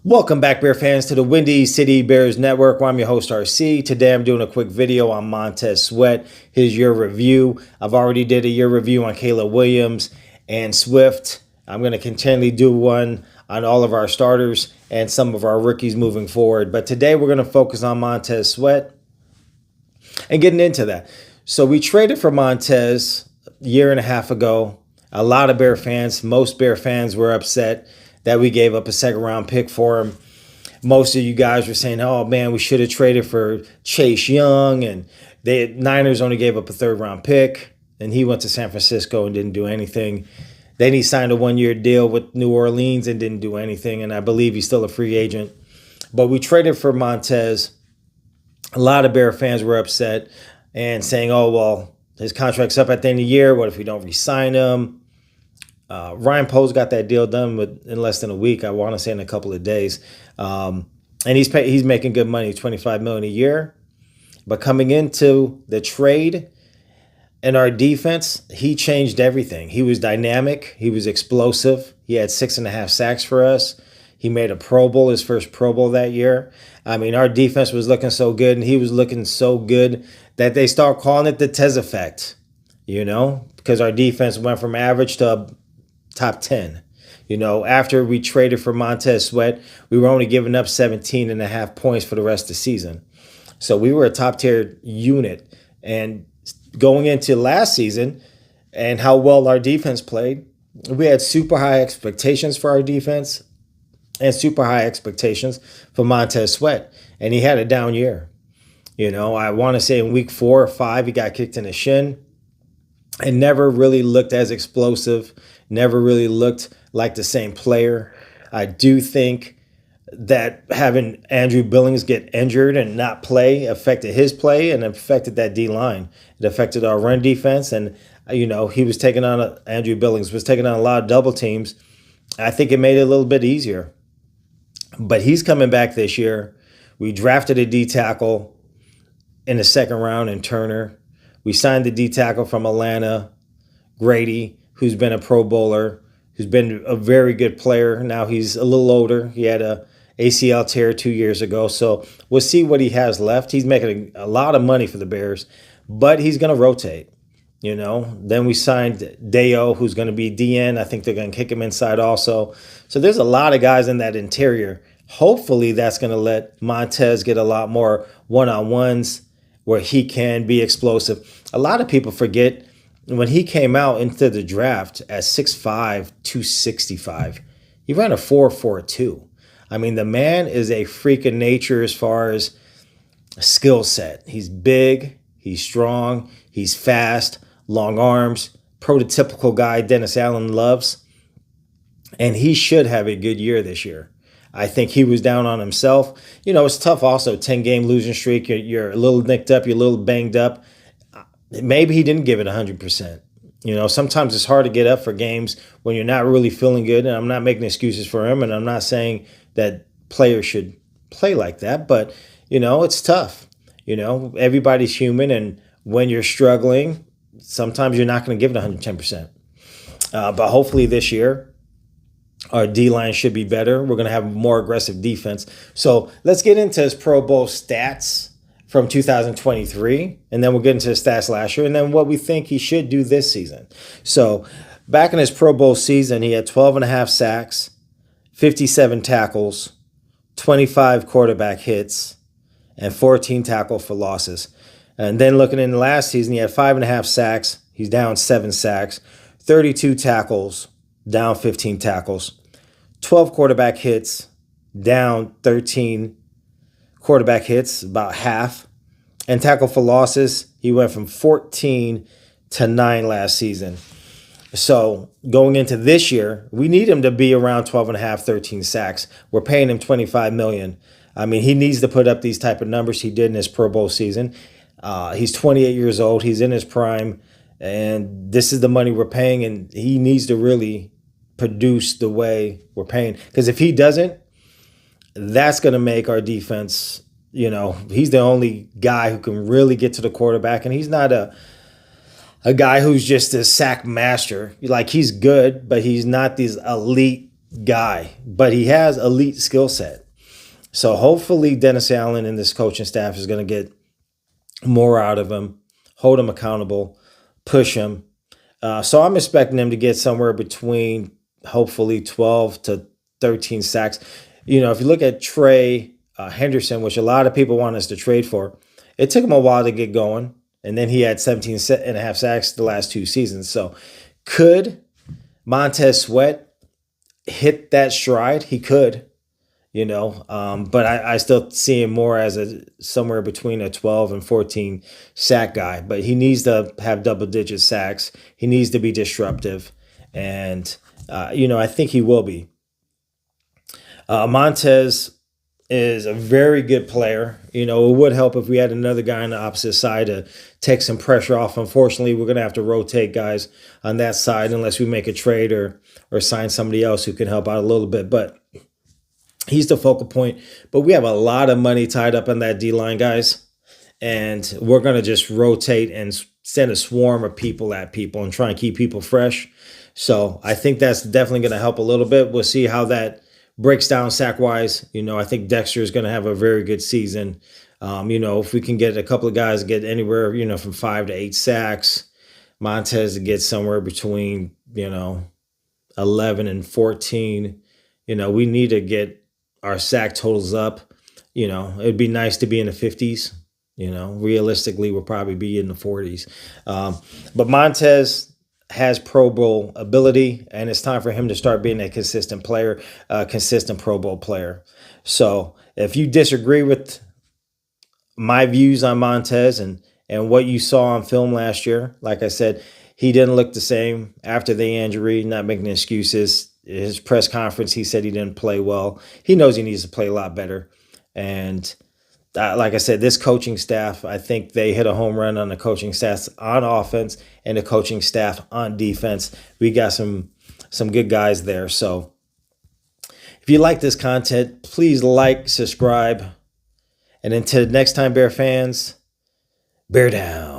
Welcome back, Bear fans, to the Windy City Bears Network. I'm your host, RC. Today I'm doing a quick video on Montez Sweat, his year review. I've already did a year review on Caleb Williams and Swift. I'm going to continually do one on all of our starters and some of our rookies moving forward. But today we're going to focus on Montez Sweat and getting into that. So we traded for Montez a year and a half ago. A lot of Bear fans, most Bear fans were upset that we gave up a second-round pick for him. Most of you guys were saying, oh, man, we should have traded for Chase Young. And the Niners only gave up a third-round pick. And he went to San Francisco and didn't do anything. Then he signed a one-year deal with New Orleans and didn't do anything. And I believe he's still a free agent. But we traded for Montez. A lot of Bear fans were upset and saying, oh, well, his contract's up at the end of the year. What if we don't re-sign him? Ryan Poe's got that deal done in less than a week. I want to say in a couple of days, and he's making good money, $25 million a year. But coming into the trade and our defense, he changed everything. He was dynamic. He was explosive. He had 6.5 sacks for us. He made a Pro Bowl, his first Pro Bowl that year. I mean, our defense was looking so good, and he was looking so good that they start calling it the Tez effect. Because our defense went from average to top 10. After we traded for Montez Sweat, we were only giving up 17.5 points for the rest of the season. So we were a top-tier unit. And going into last season and how well our defense played, we had super high expectations for our defense and super high expectations for Montez Sweat. And he had a down year. I want to say in week 4 or 5, he got kicked in the shin and never really looked as explosive, never really looked like the same player. I do think that having Andrew Billings get injured and not play affected his play and affected that D-line. It affected our run defense. And, he was taking on, Andrew Billings was taking on a lot of double teams. I think it made it a little bit easier. But he's coming back this year. We drafted a D-tackle in the second round in Turner. We signed the D-tackle from Atlanta, Grady, who's been a Pro Bowler, who's been a very good player. Now he's a little older. He had a ACL tear 2 years ago. So we'll see what he has left. He's making a lot of money for the Bears, but he's going to rotate. Then we signed Deo, who's going to be DN. I think they're going to kick him inside also. So there's a lot of guys in that interior. Hopefully that's going to let Montez get a lot more one-on-ones where he can be explosive. A lot of people forget when he came out into the draft at 6'5", 265, he ran a 4.42. I mean, the man is a freak of nature as far as skill set. He's big, he's strong, he's fast, long arms, prototypical guy Dennis Allen loves. And he should have a good year this year. I think he was down on himself. It's tough also, 10-game losing streak. You're a little nicked up, you're a little banged up. Maybe he didn't give it 100%. Sometimes it's hard to get up for games when you're not really feeling good. And I'm not making excuses for him. And I'm not saying that players should play like that. But, it's tough. Everybody's human. And when you're struggling, sometimes you're not going to give it 110%. But hopefully this year, our D-line should be better. We're going to have more aggressive defense. So let's get into his Pro Bowl stats from 2023, and then we'll get into his stats last year, and then what we think he should do this season. So back in his Pro Bowl season, he had 12.5 sacks, 57 tackles, 25 quarterback hits, and 14 tackle for losses. And then looking in the last season, he had 5.5 sacks. He's down 7 sacks, 32 tackles, down 15 tackles, 12 quarterback hits, down 13 quarterback hits, about half. And tackle for losses, he went from 14 to 9 last season. So going into this year, we need him to be around 12.5, 13 sacks. We're paying him $25 million. I mean, he needs to put up these type of numbers he did in his Pro Bowl season. He's 28 years old. He's in his prime. And this is the money we're paying. And he needs to really produce the way we're paying. Because if he doesn't, that's going to make our defense, he's the only guy who can really get to the quarterback. And he's not a guy who's just a sack master. Like, he's good, but he's not this elite guy, but he has elite skill set. So hopefully Dennis Allen and this coaching staff is going to get more out of him, hold him accountable, push him. So I'm expecting him to get somewhere between hopefully 12 to 13 sacks. You know, if you look at Trey Henderson, which a lot of people want us to trade for, it took him a while to get going. And then he had 17 and a half sacks the last 2 seasons. So could Montez Sweat hit that stride? He could. But I still see him more as somewhere between a 12 and 14 sack guy. But he needs to have double-digit sacks. He needs to be disruptive, and I think he will be. Montez is a very good player. It would help if we had another guy on the opposite side to take some pressure off. Unfortunately, we're going to have to rotate guys on that side unless we make a trade or sign somebody else who can help out a little bit. But he's the focal point. But we have a lot of money tied up on that D-line, guys. And we're going to just rotate and send a swarm of people at people and try and keep people fresh. So I think that's definitely going to help a little bit. We'll see how that breaks down sack-wise. I think Dexter is going to have a very good season. If we can get a couple of guys to get anywhere, from 5 to 8 sacks, Montez to get somewhere between, 11 and 14. We need to get our sack totals up. It'd be nice to be in the 50s. Realistically, we'll probably be in the 40s. But Montez has Pro Bowl ability, and it's time for him to start being a consistent player, consistent Pro Bowl player. So if you disagree with my views on Montez and what you saw on film last year, like I said, he didn't look the same after the injury, not making excuses. His press conference, he said he didn't play well. He knows he needs to play a lot better. And like I said, this coaching staff, I think they hit a home run on the coaching staff on offense and the coaching staff on defense. We got some good guys there. So if you like this content, please like, subscribe. And until next time, Bear fans, bear down.